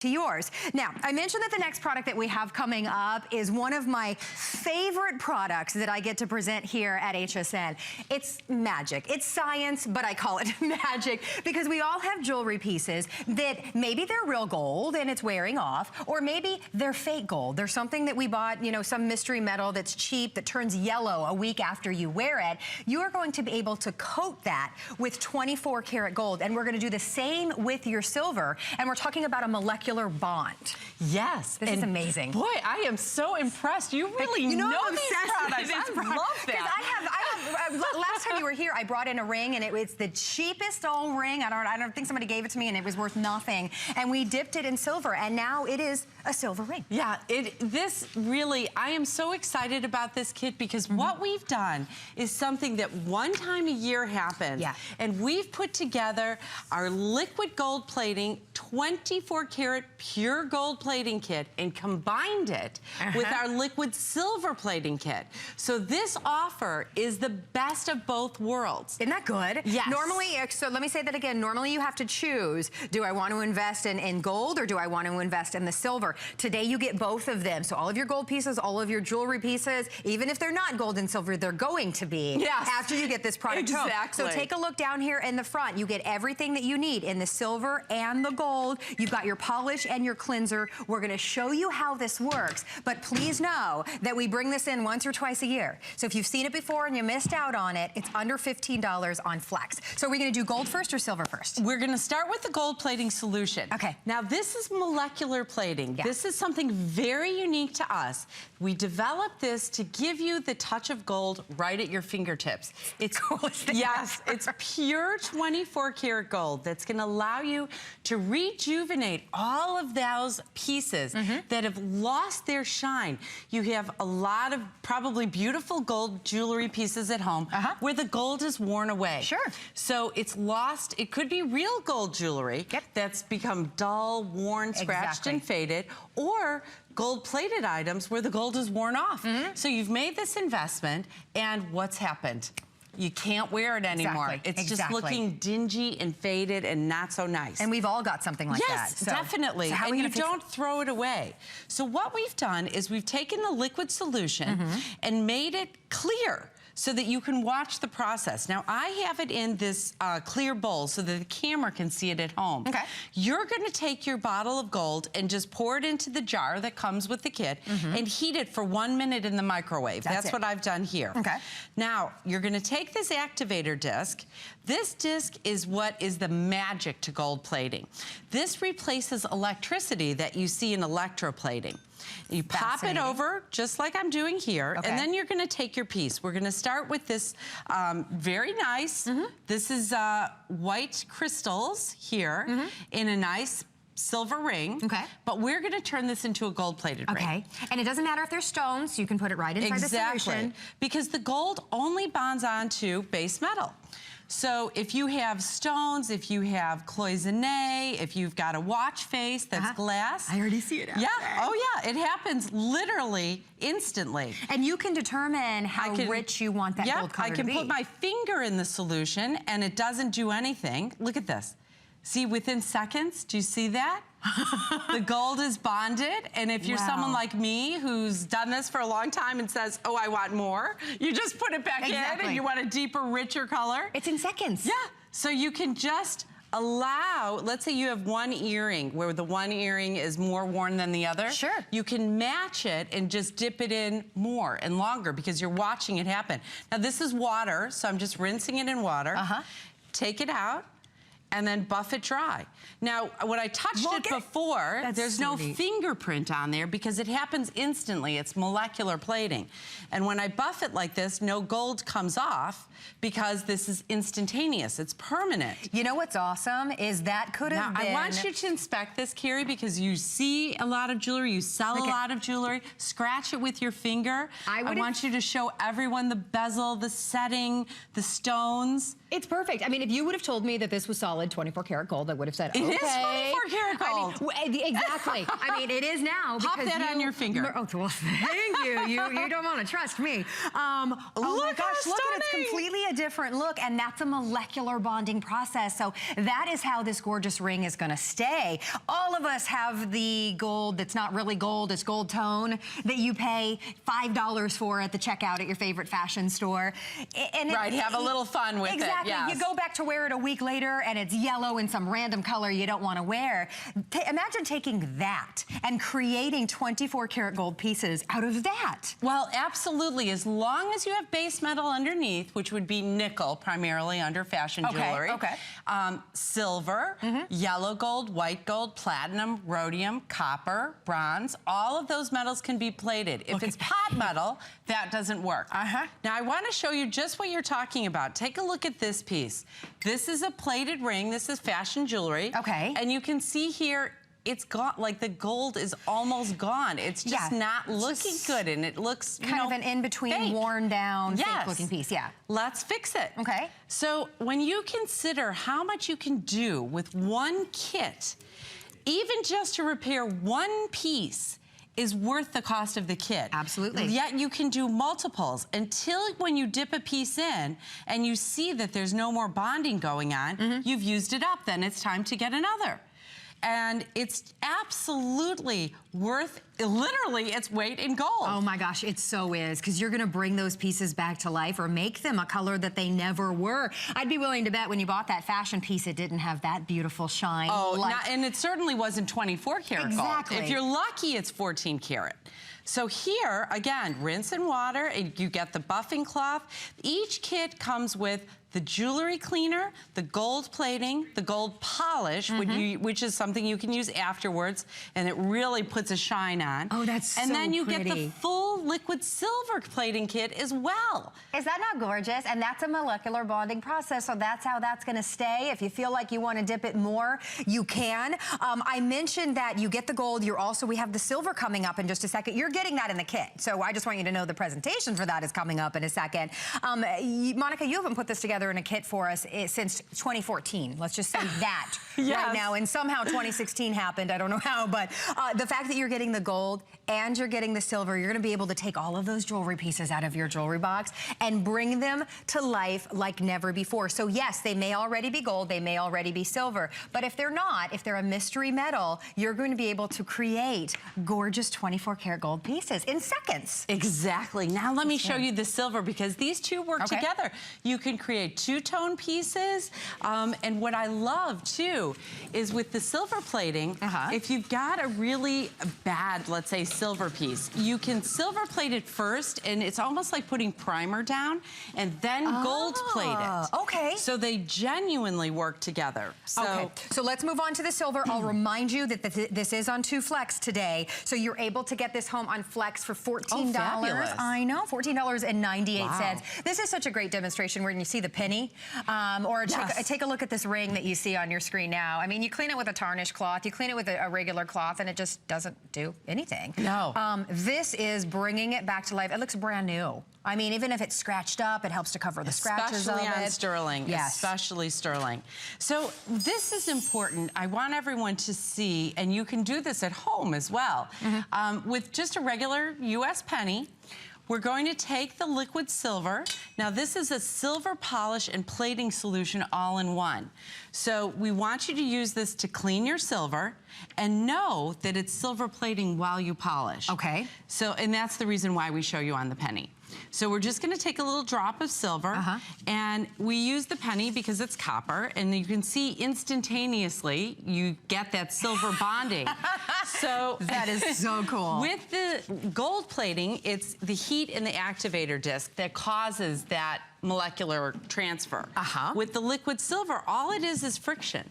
to yours. Now, I mentioned that the next product that we have coming up is one of my favorite products that I get to present here at HSN. It's magic. It's science, but I call it magic because we all have jewelry pieces that maybe they're real gold and it's wearing off, or maybe they're fake gold. There's something that we bought, you know, some mystery metal that's cheap that turns yellow a week after you wear it. You are going to be able to coat that with 24 karat gold, and we're going to do the same with your silver, and we're talking about a molecular bond. Yes. This is amazing. Boy, I am so impressed. You really know these products. I love that. Last time you were here, I brought in a ring, and it's the cheapest old ring. I don't think somebody gave it to me, and it was worth nothing. And we dipped it in silver, and now it is a silver ring. Yeah, this really, I am so excited about this kit because what we've done is something that one time a year happens. Yeah. And we've put together our liquid gold plating, 24 karat pure gold plating kit, and combined it with our liquid silver plating kit. So this offer is the best of both worlds. Isn't that good? Yes. Normally, so let me say that again, normally you have to choose, do I want to invest in gold or do I want to invest in the silver? Today you get both of them. So all of your gold pieces, all of your jewelry pieces, even if they're not gold and silver, they're going to be after you get this product. Exactly. So take a look down here in the front. You get everything that you need in the silver and the gold. You've got your polish and your cleanser. We're going to show you how this works, but please know that we bring this in once or twice a year. So if you've seen it before and you missed out on it, it's under $15 on Flex. So are we going to do gold first or silver first? We're going to start with the gold plating solution. Okay. Now this is molecular plating. Yeah. This is something very unique to us. We developed this to give you the touch of gold right at your fingertips. It's yes, it's pure 24 karat gold that's going to allow you to rejuvenate all of those pieces that have lost their shine. You have a lot of probably beautiful gold jewelry pieces at home where the gold is worn away. Sure. So it's lost. It could be real gold jewelry that's become dull, worn, scratched, and faded, or gold-plated items where the gold is worn off. So you've made this investment, and what's happened? You can't wear it anymore. It's just looking dingy and faded and not so nice. And we've all got something like that. Yes, definitely. So and you don't throw it away. So what we've done is we've taken the liquid solution and made it clear so that you can watch the process. Now, I have it in this clear bowl so that the camera can see it at home. Okay. You're gonna take your bottle of gold and just pour it into the jar that comes with the kit and heat it for 1 minute in the microwave. That's what I've done here. Okay. Now, you're gonna take this activator disc. This disc is what is the magic to gold plating. This replaces electricity that you see in electroplating. You pop it over, just like I'm doing here, and then you're gonna take your piece. We're gonna start with this very nice, this is white crystals here in a nice silver ring. Okay. But we're gonna turn this into a gold-plated ring. Okay. And it doesn't matter if there's stones, you can put it right inside the solution. Because the gold only bonds onto base metal. So if you have stones, if you have cloisonne, if you've got a watch face that's glass. I already see it out there. Oh yeah, it happens literally instantly. And you can determine how rich you want that gold color to be. I can put my finger in the solution and it doesn't do anything. Look at this. See, within seconds, do you see that? The gold is bonded, and if you're someone like me who's done this for a long time and says, oh, I want more, you just put it back in and you want a deeper, richer color. It's in seconds. Yeah, so you can just allow, let's say you have one earring where the one earring is more worn than the other. Sure. You can match it and just dip it in more and longer because you're watching it happen. Now this is water, so I'm just rinsing it in water. Take it out and then buff it dry. Now, when I touched it before, there's no fingerprint on there because it happens instantly. It's molecular plating. And when I buff it like this, no gold comes off because this is instantaneous. It's permanent. You know what's awesome is that could have been... I want you to inspect this, Carrie, because you see a lot of jewelry, you sell a lot of jewelry. Scratch it with your finger. I want you to show everyone the bezel, the setting, the stones. It's perfect. I mean, if you would have told me that this was solid 24 karat gold, I would have said, okay. It is 24 karat gold. I mean, exactly. I mean, it is now. Pop that on your finger. Oh, well, thank you. You don't want to trust me. Oh my gosh, look at it. It's completely a different look, and that's a molecular bonding process. So that is how this gorgeous ring is going to stay. All of us have the gold that's not really gold, it's gold tone, that you pay $5 for at the checkout at your favorite fashion store. And right, have a little fun with it. Exactly. Yes. You go back to wear it a week later and it's yellow in some random color you don't want to wear. Imagine taking that and creating 24 karat gold pieces out of that. Well, absolutely. As long as you have base metal underneath, which would be nickel primarily under fashion jewelry. Okay. Silver, yellow gold, white gold, platinum, rhodium, copper, bronze. All of those metals can be plated. If it's pot metal, that doesn't work. Now, I want to show you just what you're talking about. Take a look at this piece. This is a plated ring. This is fashion jewelry. Okay. And you can see here, it's gone, like the gold is almost gone. It's just not looking good, and it looks kind of an in-between, fake. Worn down, fake-looking piece. Yeah. Let's fix it. Okay. So when you consider how much you can do with one kit, even just to repair one piece is worth the cost of the kit. Absolutely. Yet you can do multiples until when you dip a piece in and you see that there's no more bonding going on, you've used it up, then it's time to get another. And it's absolutely worth, literally, its weight in gold. Oh my gosh, it so is, because you're gonna bring those pieces back to life or make them a color that they never were. I'd be willing to bet when you bought that fashion piece, it didn't have that beautiful shine. Oh, and it certainly wasn't 24 karat gold. If you're lucky, it's 14 karat. So here, again, rinse in water, and you get the buffing cloth. Each kit comes with the jewelry cleaner, the gold plating, the gold polish, which is something you can use afterwards, and it really puts a shine on. Oh, that's so And then you pretty. get the full liquid silver plating kit as well. Is that not gorgeous? And that's a molecular bonding process, so that's how that's gonna stay. If you feel like you wanna dip it more, you can. I mentioned that you get the gold, we have the silver coming up in just a second. You're getting that in the kit, so I just want you to know the presentation for that is coming up in a second. Monica, you haven't put this together in a kit for us since 2014. Let's just say that right now. And somehow 2016 happened. I don't know how, but the fact that you're getting the gold and you're getting the silver, you're gonna be able to take all of those jewelry pieces out of your jewelry box and bring them to life like never before. So yes, they may already be gold, they may already be silver, but if they're not, if they're a mystery metal, you're going to be able to create gorgeous 24 karat gold pieces in seconds. Exactly. Now let me show you the silver, because these two work together. You can create two-tone pieces, and what I love too is with the silver plating, if you've got a really bad, let's say, silver piece, you can silver plate it first, and it's almost like putting primer down and then gold plate it. Okay. So they genuinely work together. So, so let's move on to the silver. I'll remind you that this is on 2 Flex today, so you're able to get this home on Flex for $14. Fabulous. I know, $14.98. This is such a great demonstration when you see the penny, or take a look at this ring that you see on your screen now. I mean, you clean it with a tarnish cloth, you clean it with a regular cloth, and it just doesn't do anything. No. This is bringing it back to life. It looks brand new. I mean, even if it's scratched up, it helps to cover the scratches of it. Especially on sterling, especially sterling. So this is important. I want everyone to see, and you can do this at home as well, with just a regular US penny. We're going to take the liquid silver. Now this is a silver polish and plating solution all in one. So we want you to use this to clean your silver and know that it's silver plating while you polish. Okay. So, and that's the reason why we show you on the penny. So we're just gonna take a little drop of silver, and we use the penny because it's copper, and you can see instantaneously you get that silver bonding. So that is so cool. With the gold plating, it's the heat in the activator disk that causes that molecular transfer. With the liquid silver, all it is friction.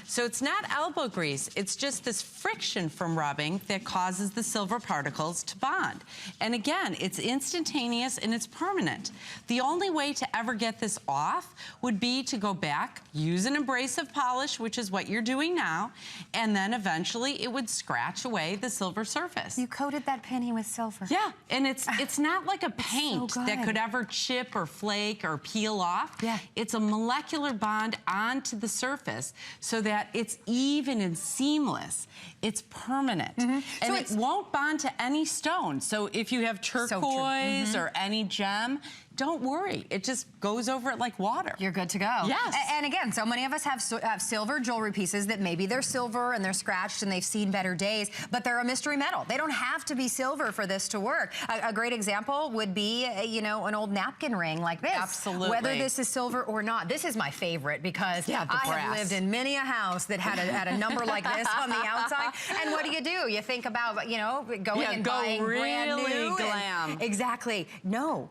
So it's not elbow grease, it's just this friction from rubbing that causes the silver particles to bond. And again, it's instantaneous and it's permanent. The only way to ever get this off would be to go back, use an abrasive polish, which is what you're doing now, and then eventually it would scratch away the silver surface. You coated that penny with silver. Yeah, and it's not like a paint so that could ever chip or flake or peel off. Yeah. It's a molecular bond onto the surface so that it's even and seamless. It's permanent. And so it won't bond to any stone. So if you have turquoise or any gem, don't worry. It just goes over it like water. You're good to go. Yes. And again, so many of us have silver jewelry pieces that maybe they're silver and they're scratched and they've seen better days, but they're a mystery metal. They don't have to be silver for this to work. A great example would be, you know, an old napkin ring like this. Absolutely. Whether this is silver or not. This is my favorite because I have lived in many a house that had a number like this on the outside. And what do? You think about, you know, going and buying brand new. Glam. Exactly. No.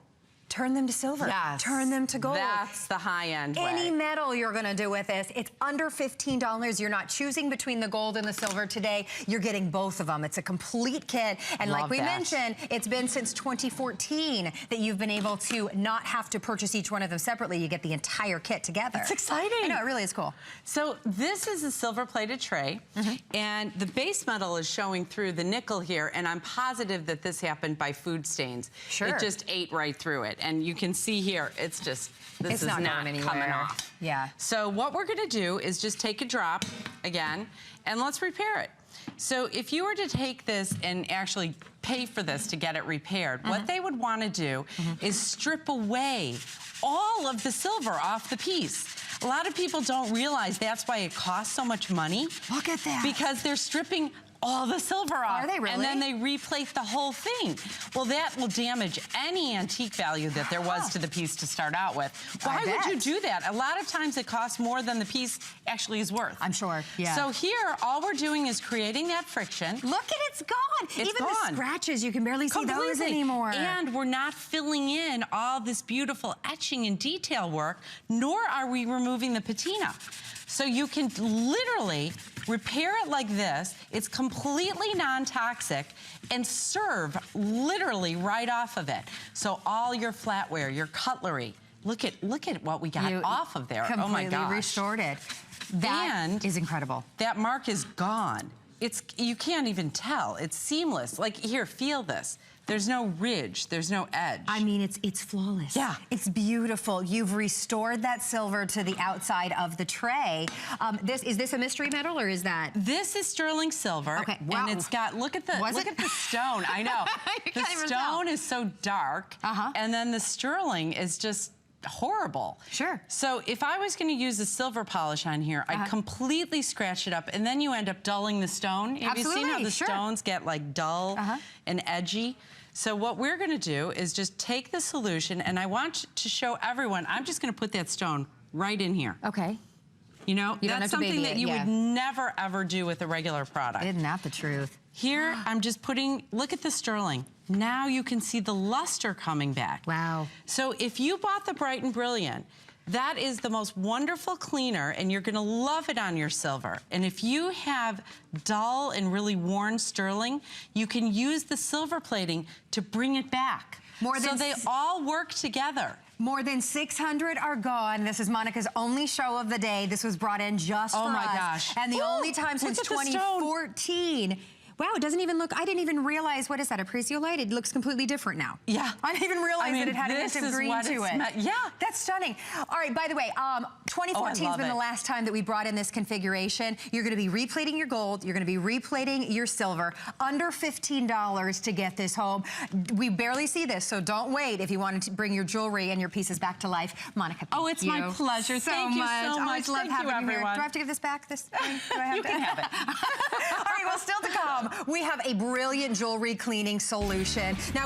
Turn them to silver. Yes. Turn them to gold. That's the high-end way. Any metal you're gonna do with this, it's under $15. You're not choosing between the gold and the silver today. You're getting both of them. It's a complete kit. And like we mentioned, it's been since 2014 that you've been able to not have to purchase each one of them separately. You get the entire kit together. It's exciting. I know, it really is cool. So this is a silver-plated tray, and the base metal is showing through the nickel here, and I'm positive that this happened by food stains. Sure. It just ate right through it. And you can see here, it's just, this is not coming off. Yeah. So what we're gonna do is just take a drop again, and let's repair it. So if you were to take this and actually pay for this to get it repaired, what they would wanna do is strip away all of the silver off the piece. A lot of people don't realize that's why it costs so much money. Look at that. Because they're stripping all the silver off. Are they really? And then they replate the whole thing. Well, that will damage any antique value that there was to the piece to start out with. Why would you do that? A lot of times it costs more than the piece actually is worth. I'm sure, yeah. So here, all we're doing is creating that friction. Look at it's gone. It's Even gone. the scratches, you can barely see those anymore. And we're not filling in all this beautiful etching and detail work, nor are we removing the patina. So you can literally repair it like this. It's completely non-toxic and serve literally right off of it. So all your flatware, your cutlery, look at what we got off of there. Oh my gosh. Completely restored it. That is incredible. That mark is gone. You can't even tell. It's seamless. Like here, feel this. There's no ridge, there's no edge. I mean, it's flawless. Yeah. It's beautiful. You've restored that silver to the outside of the tray. Is this a mystery metal or is that? This is sterling silver. Okay, wow. And it's got, look at the stone. I know. The stone is so dark. And then the sterling is just horrible. Sure. So if I was going to use a silver polish on here, I'd completely scratch it up, and then you end up dulling the stone. Have you seen how the stones get like dull and edgy? So what we're going to do is just take the solution, and I want to show everyone, I'm just going to put that stone right in here. Okay. You know, that's something that you would never, ever do with a regular product. Isn't that the truth? Here, I'm just putting, look at the sterling. Now you can see the luster coming back. Wow. So if you bought the Bright and Brilliant, that is the most wonderful cleaner, and you're gonna love it on your silver. And if you have dull and really worn sterling, you can use the silver plating to bring it back. So they all work together. More than 600 are gone. This is Monica's only show of the day. This was brought in just for us. Oh my gosh. And the only time since 2014. Wow, it doesn't even look, I didn't even realize, what is that, a Presiolite? It looks completely different now. Yeah. I didn't even realize that it had a hint of green to it. Yeah. That's stunning. All right, by the way, 2014 has been the last time that we brought in this configuration. You're gonna be replating your gold, you're gonna be replating your silver, under $15 to get this home. We barely see this, so don't wait if you want to bring your jewelry and your pieces back to life. Monica, thank you. Oh, it's my pleasure. Thank you so much. Always love having you here. Do I have to give this back? Do I have you can have it. All right, well, still to come, we have a brilliant jewelry cleaning solution. Now,